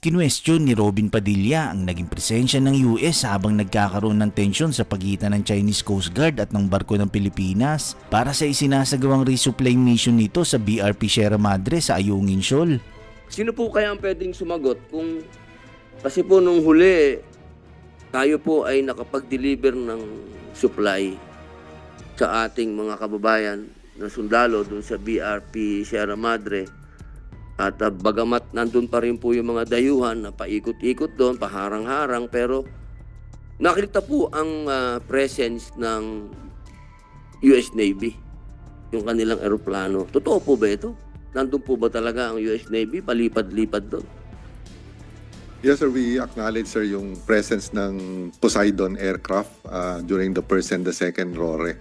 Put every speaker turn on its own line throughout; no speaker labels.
Kinwestiyon ni Robin Padilla ang naging presensya ng US habang nagkakaroon ng tensyon sa pagitan ng Chinese Coast Guard at ng barko ng Pilipinas para sa isinasagawang resupply mission nito sa BRP Sierra Madre sa Ayungin Shoal.
Sino po kaya ang pwedeng sumagot kung kasi po nung huli tayo po ay nakapag-deliver ng supply sa ating mga kababayan na sundalo dun sa BRP Sierra Madre. At bagamat nandun pa rin po yung mga dayuhan na paikot-ikot doon, paharang-harang, pero nakita po ang presence ng US Navy, yung kanilang eroplano. Totoo po ba ito? Nandun po ba talaga ang US Navy? Palipad-lipad doon?
Yes, sir. We acknowledge, sir, yung presence ng Poseidon aircraft during the first and the second RORE.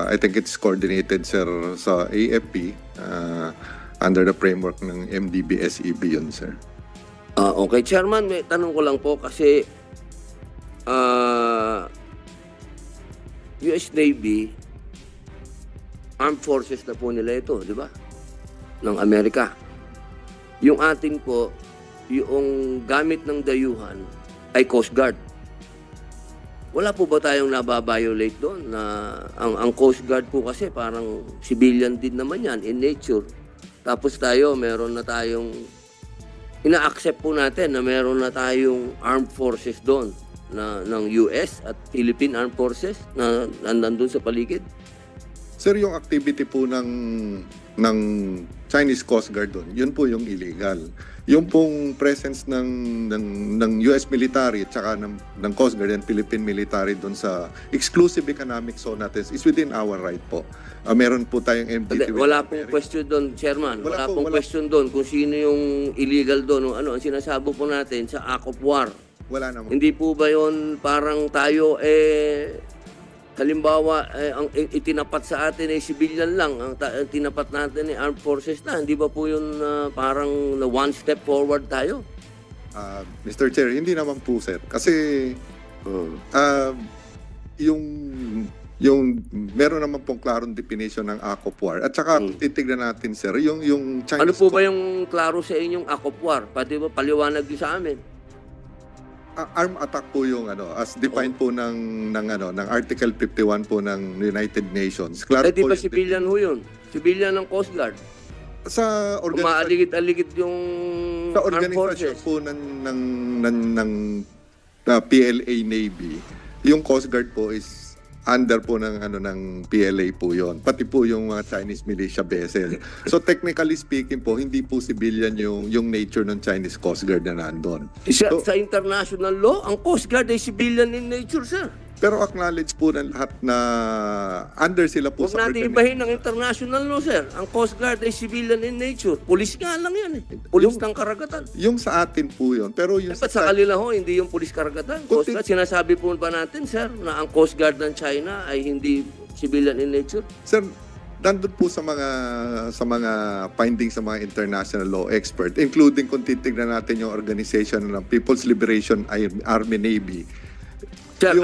I think it's coordinated, sir, sa AFP under the framework ng MDB-SEB yun, sir.
Okay, Chairman, may tanong ko lang po kasi US Navy, armed forces na po nila ito, di ba? Ng Amerika. Yung ating po, yung gamit ng dayuhan ay Coast Guard. Wala po ba tayong nababiolate doon? Na ang Coast Guard po kasi parang civilian din naman yan in nature. Tapos tayo, meron na tayong, ina-accept po natin na meron na tayong armed forces doon na, ng US at Philippine Armed Forces na nandun sa paligid.
Sir, yung activity po ng Chinese Coast Guard doon, yun po yung illegal. Yung pong presence ng US military at saka ng Coast Guard and Philippine military doon sa exclusive economic zone natin is within our right po. Meron po tayong MDT.
Wala pong question doon, Chairman. Wala pong question doon kung sino yung illegal doon. Ano, ang sinasabo po natin sa Act of War.
Wala naman.
Hindi po ba yun parang tayo halimbawa, ang itinapat sa atin ay civilian lang. Ang tinapat natin ay armed forces na. Hindi ba po yun parang one step forward tayo?
Mr. Chair, hindi naman po, sir. Kasi yung meron naman pong klarong definition ng Act of War. At saka titignan natin, sir, yung Chinese...
Ano po ba yung klaro sa inyong Act of War? Pati ba paliwanag din sa amin?
Armed attack po yung as defined po ng Article 51 po ng United Nations. Klaro
Di
po
ba
yung
civilian ho yun? Civilian ng Coast Guard.
sa
Umaaligid-aligid yung
sa
armed
organisasyon
forces.
po ng PLA Navy, yung Coast Guard po is under po ng PLA po yon, pati po yung mga Chinese militia vessel. So technically speaking po, hindi po civilian yung nature ng Chinese Coast Guard na nandun.
Sa international law, ang Coast Guard ay civilian in nature, sir.
Pero acknowledge po ng lahat na under sila po
Huwag natin ibahin ng international law, sir. Ang Coast Guard ay civilian in nature. Pulis nga lang yan eh. Pulis ng karagatan.
Yung sa atin po yun. Pero yung
Dapat sa kanila ho, hindi yung pulis karagatan. Coast Guard, sinasabi po ba natin, sir, na ang Coast Guard ng China ay hindi civilian in nature?
Sir, nandun po sa mga findings sa mga international law expert, including kung titignan natin yung organization ng People's Liberation Army Navy.
Sir,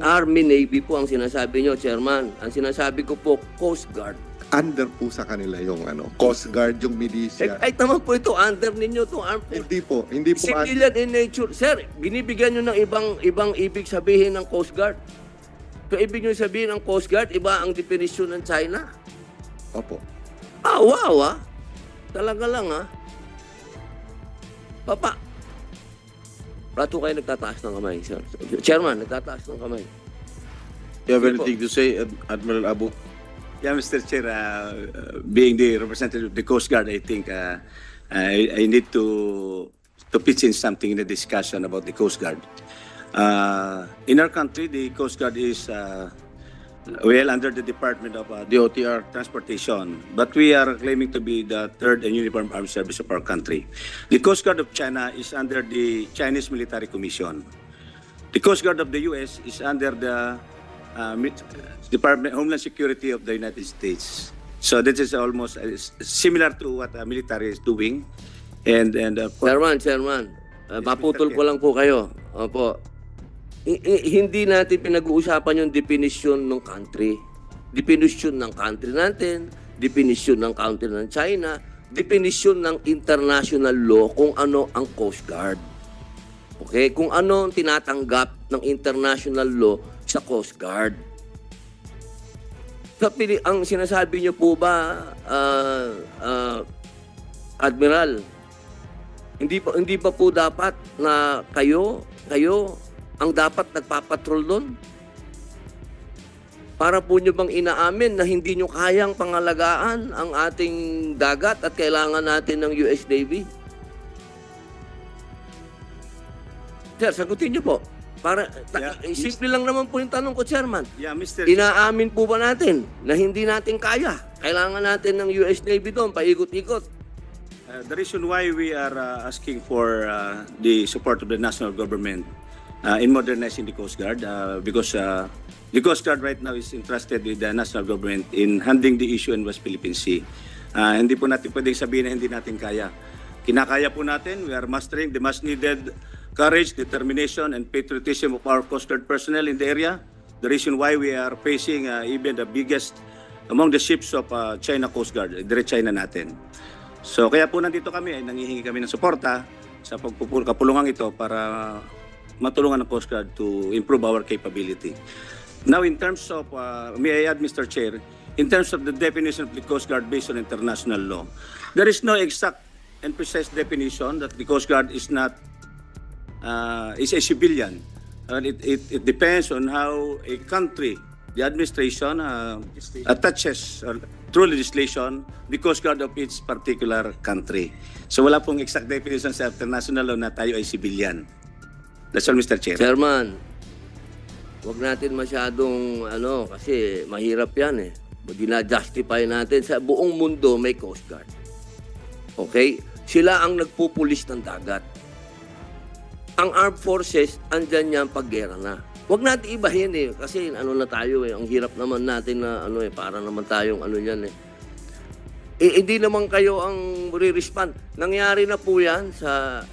Army Navy po ang sinasabi nyo, Chairman. Ang sinasabi ko po, Coast Guard.
Under po sa kanila yung Coast Guard, yung militia.
Ay, tama po ito, under ninyo to armed force.
Hindi po.
Civilian in nature. Sir, binibigyan nyo ng ibang ibig sabihin ng Coast Guard. So, ibig nyo sabihin ng Coast Guard, iba ang definisyon ng China?
Opo.
Wow Talaga lang Papa, Rato kayo nagtataas ng kamay, sir. Chairman, nagtataas ng kamay.
You have anything to say, Admiral Abu?
Yeah, Mr. Chair, being the representative of the Coast Guard, I think I need to pitch in something in the discussion about the Coast Guard. In our country, the Coast Guard is under the Department of DOTR Transportation, but we are claiming to be the third and uniform armed service of our country. The Coast Guard of China is under the Chinese Military Commission. The Coast Guard of the U.S. is under the Department of Homeland Security of the United States. So this is almost similar to what the military is doing. And
Chairman, maputol ko lang po kayo. Opo. Hindi natin pinag-uusapan yung definition ng country. Definition ng country natin, definition ng country ng China. definisyon ng international law kung ano ang Coast Guard. Okay? Kung ano ang tinatanggap ng international law sa Coast Guard. Ang sinasabi niyo po ba, Admiral, hindi pa po dapat na kayo ang dapat nagpapatrol doon? Para po nyo bang inaamin na hindi nyo kayang pangalagaan ang ating dagat at kailangan natin ng US Navy? Sir, sagutin nyo po. Simple lang naman po yung tanong ko, Chairman.
Yeah, Mr.
Inaamin po ba natin na hindi natin kaya? Kailangan natin ng US Navy doon, paikot-ikot.
The reason why we are asking for the support of the national government in modernizing the Coast Guard because the Coast Guard right now is entrusted with the national government in handling the issue in West Philippine Sea. Hindi po natin pwedeng sabihin na hindi natin kaya. Kinakaya po natin. We are mastering the much needed courage, determination, and patriotism of our Coast Guard personnel in the area. The reason why we are facing even the biggest among the ships of China Coast Guard, Direct China natin. So kaya po nandito kami, ay nangihingi kami ng suporta sa kapulungan ito para matulungan ng Coast Guard to improve our capability. Now, in terms of, may I add, Mr. Chair, in terms of the definition of the Coast Guard based on international law, there is no exact and precise definition that the Coast Guard is not, is a civilian. It depends on how a country, the administration, attaches through legislation the Coast Guard of its particular country. So wala pong exact definition sa international law na tayo ay civilian. That's all, Mr. Chair.
Chairman, huwag natin masyadong, kasi mahirap yan eh. Gina-justify natin sa buong mundo may Coast Guard. Okay? Sila ang nagpupulis ng dagat. Ang armed forces, andyan yan paggera na. Huwag natin ibahin eh. Kasi na tayo eh. Ang hirap naman natin na para naman tayong yan eh. Hindi naman kayo ang re-respond. Nangyari na po yan sa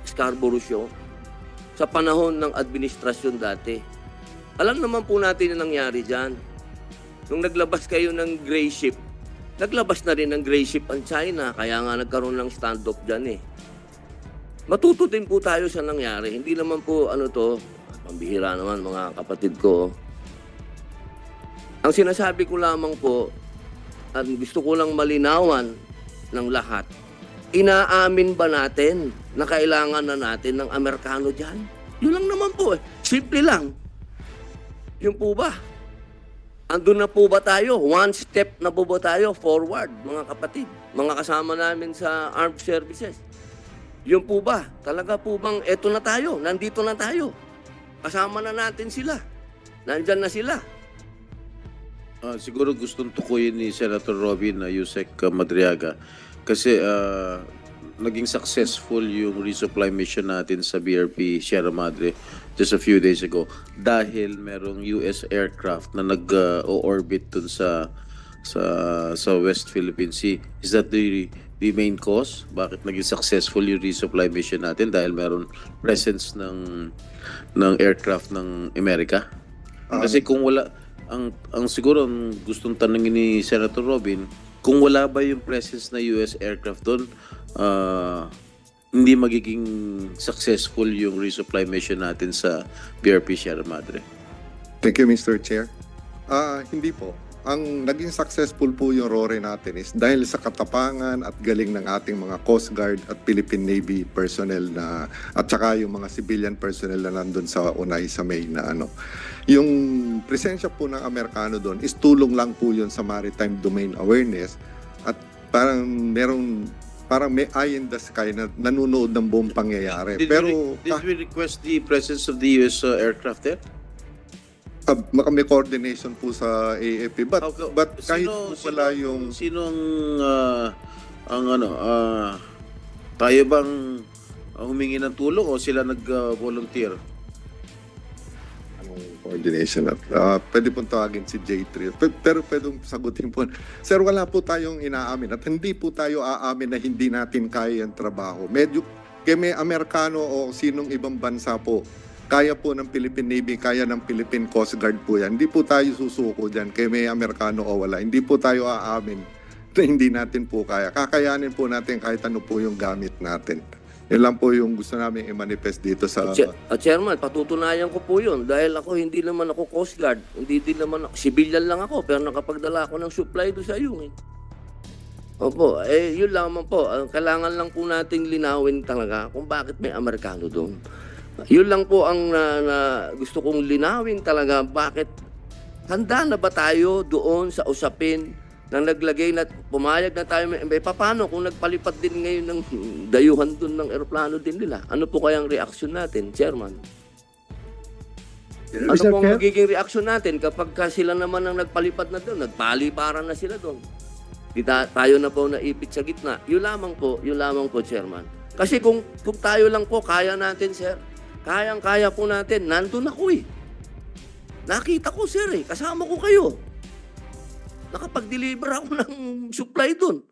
Scarborough Show. Sa panahon ng administrasyon dati. Alam naman po natin yung nangyari dyan. Nung naglabas kayo ng gray ship, naglabas na rin ng gray ship ang China, kaya nga nagkaroon ng standoff dyan eh. Matuto din po tayo sa nangyari. Hindi naman po pambihira naman mga kapatid ko. Ang sinasabi ko lamang po, at gusto ko lang malinawan ng lahat, inaamin ba natin na kailangan na natin ng Amerikano dyan? Yun lang naman po eh. Simple lang. Yun po ba? Andun na po ba tayo? One step na po ba tayo forward, mga kapatid? Mga kasama namin sa armed services. Yun po ba? Talaga po bang eto na tayo? Nandito na tayo. Kasama na natin sila. Nandyan na sila.
Siguro gustong tukuyin ni Senator Robin Yusek Madriaga kasi naging successful yung resupply mission natin sa BRP Sierra Madre just a few days ago dahil merong US aircraft na nag-orbit dun sa West Philippine Sea. Is that the main cause? Bakit naging successful yung resupply mission natin? Dahil meron presence ng aircraft ng Amerika? Kasi kung wala, ang siguro ang gustong tanongin ni Senator Robin, kung wala ba yung presence na US aircraft doon, hindi magiging successful yung resupply mission natin sa BRP Sierra Madre.
Thank you, Mr. Chair. Hindi po. Ang naging successful po yung RORE natin is dahil sa katapangan at galing ng ating mga Coast Guard at Philippine Navy personnel at saka yung mga civilian personnel na nandun sa Unay sa May na Yung presensya po ng Amerikano doon is tulong lang po yun sa maritime domain awareness at parang may eye in the sky na nanonood ng buong pangyayari.
Did we request the presence of the US aircraft there?
May coordination po sa AFP but kahit po pala yung
tayo bang humingi ng tulong o sila nag-volunteer?
Coordination at pwede pong tawagin si J3 pero pwedeng sagutin po. Sir, wala po tayong inaamin at hindi po tayo aamin na hindi natin kaya ang trabaho. Medyo may Amerikano o sinong ibang bansa po kaya po ng Philippine Navy, kaya ng Philippine Coast Guard po yan. Hindi po tayo susuko dyan kay may Amerikano o wala. Hindi po tayo aamin na hindi natin po kaya. Kakayanin po natin kahit ano po yung gamit natin. Yan lang po yung gusto namin i-manifest dito sa...
Chairman, patutunayan ko po yun dahil ako hindi naman ako Coast Guard, hindi din naman ako, civilian lang ako pero nakapagdala ako ng supply do sa iyo. Opo, yun lamang po. Kailangan lang po nating linawin talaga kung bakit may Amerikano doon. Yun lang po ang gusto kong linawin talaga, bakit handa na ba tayo doon sa usapin na naglagay na pumayag na tayo, paano kung nagpalipad din ngayon ng dayuhan doon ng eroplano din nila? Ano po kayang reaksyon natin, Chairman? Ano
Mr.
po ang
Chair?
magiging reaksyon natin kapag sila naman ang nagpalipad na doon, nagpaliparan na sila doon? Tayo na po naipit sa gitna. Yun lamang po, Chairman. Kasi kung tayo lang po, kaya natin, sir. Kayang-kaya po natin. Nandun ako eh. Nakita ko, sir eh. Kasama ko kayo. Nakapag-deliver ako ng supply doon.